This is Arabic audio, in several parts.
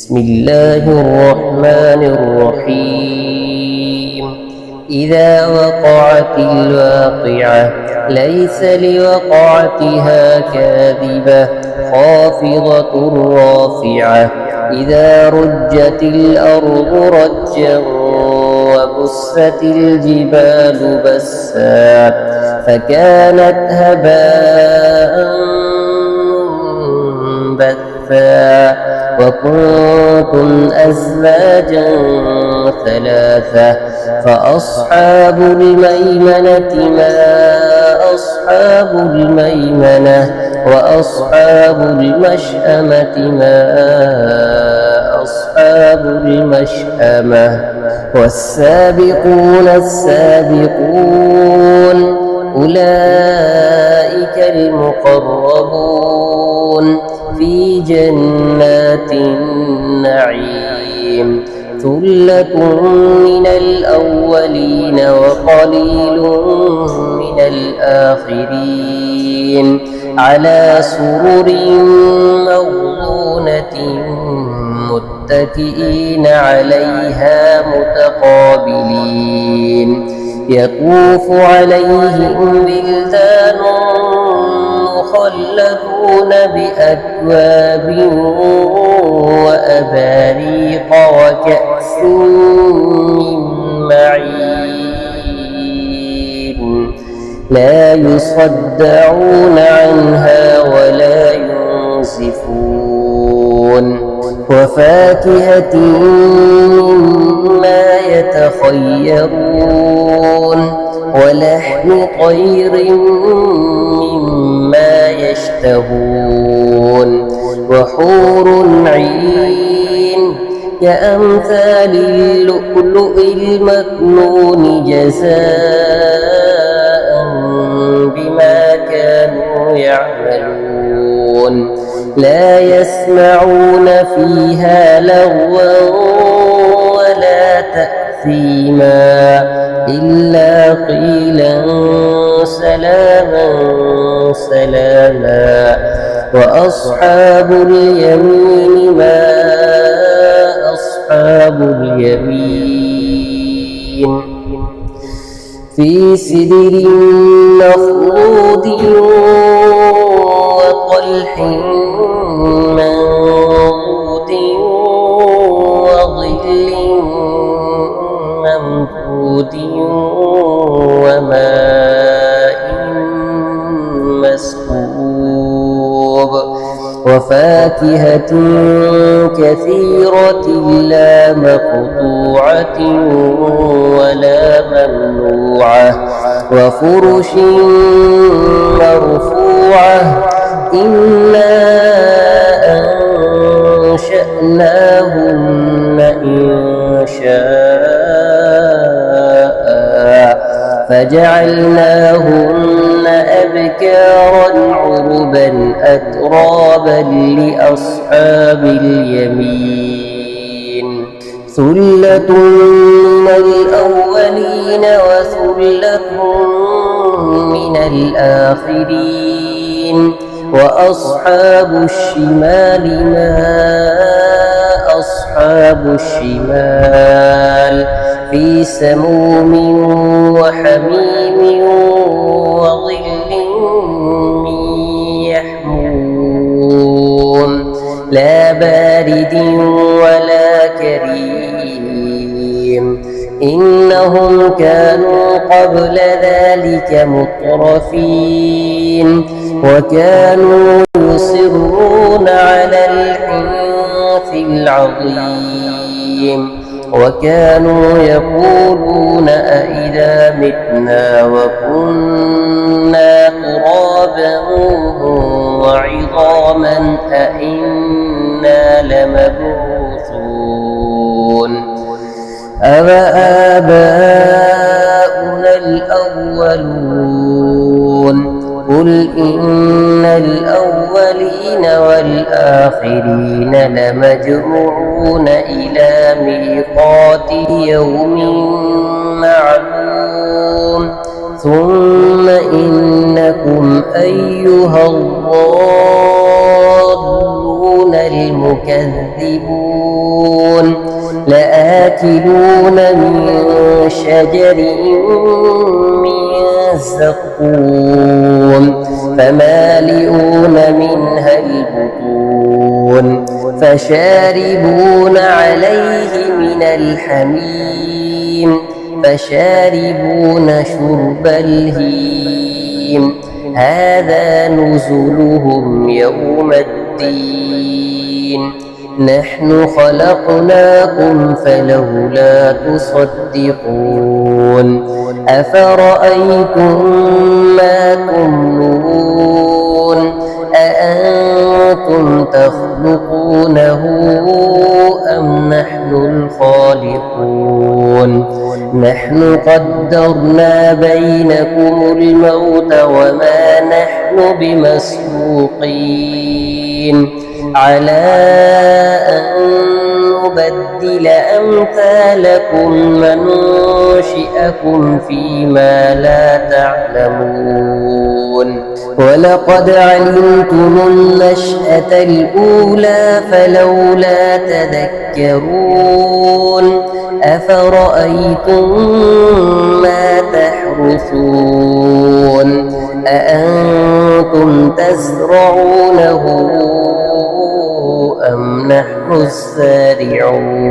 بسم الله الرحمن الرحيم إذا وقعت الواقعة ليس لوقعتها كاذبة خافضة رافعة إذا رجت الأرض رجا وبست الجبال بسا فكانت هباء منبثا وكنتم أزواجا ثلاثة فأصحاب الميمنة ما أصحاب الميمنة وأصحاب المشأمة ما أصحاب المشأمة والسابقون السابقون أولئك المقربون في جنات النعيم ثلة من الأولين وقليل من الآخرين على سرر موضونة متكئين عليها متقابلين يطوف عليهم بلدان مخلدون بأكواب وأباريق وكأس من معين لا يصدعون عنها ولا ينزفون وفاكهة مما يتخيرون ولحم طير مما يشتهون وحور عين كأمثال اللؤلؤ المكنون جزاء بما كانوا يعملون لا يسمعون فيها لغوا ولا تأثيما إلا قيلا سلاما سلاما وأصحاب اليمين ما أصحاب اليمين في سدر مخضود وطلح منضود وظل ممدود وماء مسكوب وفاكهة كثيرة لا مقطوعة ولا ممنوعة وفرش مرفوعة إنا أنشأناهن إنشاء فجعلناهن أبكارا عربا أترابا لأصحاب اليمين ثلة من الأولين وثلة من الآخرين وأصحاب الشمال ما أصحاب الشمال في سموم وحميم وظل من يحموم لا بارد ولا كريم إنهم كانوا قبل ذلك مترفين وكانوا يصرون على الحنث العظيم وكانوا يقولون أئذا متنا وكنا ترابا وعظاما أئنا لمبعوثون أوآباؤنا الأولون قل إن الأولين والآخرين لمجموعون إلى ميقات يوم معلوم ثم إنكم أيها الضالون المكذبون لآكلون من شجر من زقوم فمالئون منها البطون فشاربون عليه من الحميم فشاربون شرب الهيم هذا نزلهم يوم الدين نحن خلقناكم فلولا تصدقون أفرأيتم ما تمنون أأنتم تخلقونه أم نحن الخالقون نحن قدرنا بينكم الموت وما نحن بمسبوقين على أن نبدل أمثالكم وننشئكم فيما لا تعلمون ولقد علمتم النشأة الأولى فلولا تذكرون أفرأيتم ما تحرثون أأنتم تزرعونه أم نحن الزارعون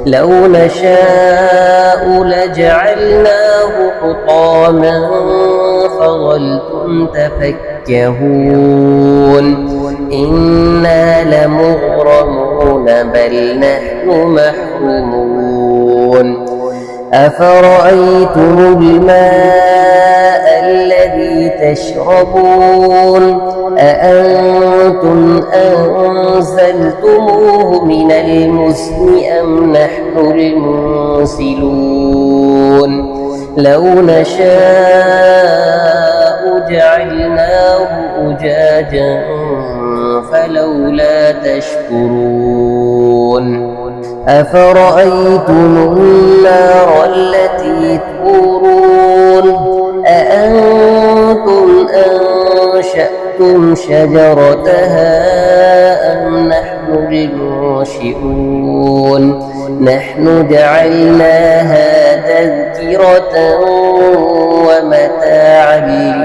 لو نشاء لجعلناه حطاما فظلتم تفكهون إنا لمغرمون بل نحن محرومون أفرأيتم الماء الذي تشربون أأنتم أنزلتموه من المزن أم نحن المنزلون لو نشاء جعلناه أجاجا فلولا تشكرون أفرأيتم النار التي تورون أأنتم أنشأتم شجرتها أم نحن المنشئون نحن جعلناها تذكرة ومتاعا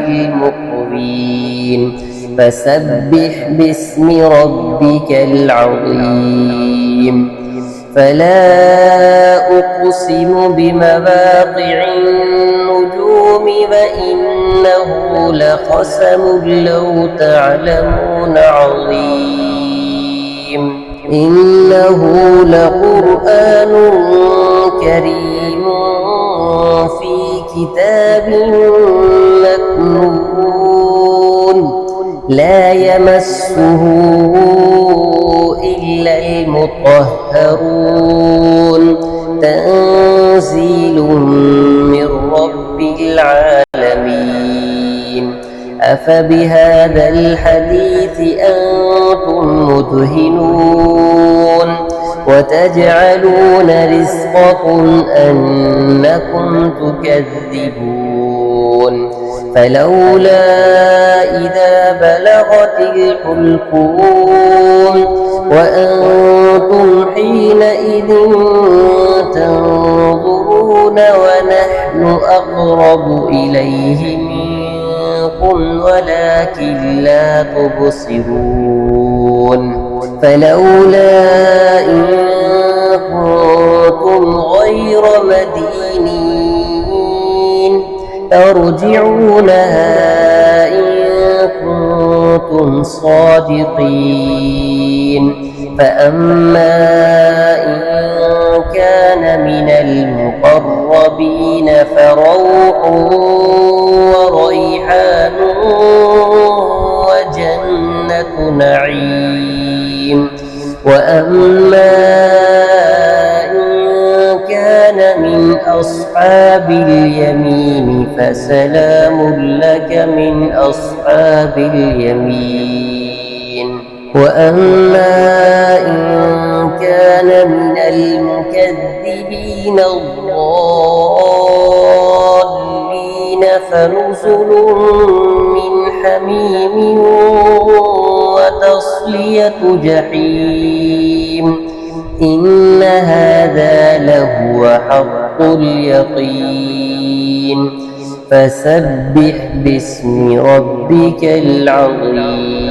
للمقوين فسبح باسم ربك العظيم فلا أقسم بمواقع النجوم وإنه لقسم لو تعلمون عظيم إنه لقرآن كريم في كتاب مكنون لا يمسه إلا المطهرون تنزيل من رب العالمين أفبهذا الحديث أنتم مدهنون وتجعلون رزقكم أنكم تكذبون فلولا إذا بلغت الحلقوم وأنتم حينئذ تنظرون ونحن أقرب إليه منكم ولكن لا تبصرون فلولا إن كنتم غير مدينين ترجعونها إن كنتم صادقين فأما إن كان من المقربين فروح وريحان وجنة نعيم وأما إن كان من أصحاب اليمين فسلام لك من أصحاب اليمين وأما إن كان من المكذبين الضالين فنزل من حميم وتصلية جحيم إن هذا لهو حق اليقين فسبح باسم ربك العظيم.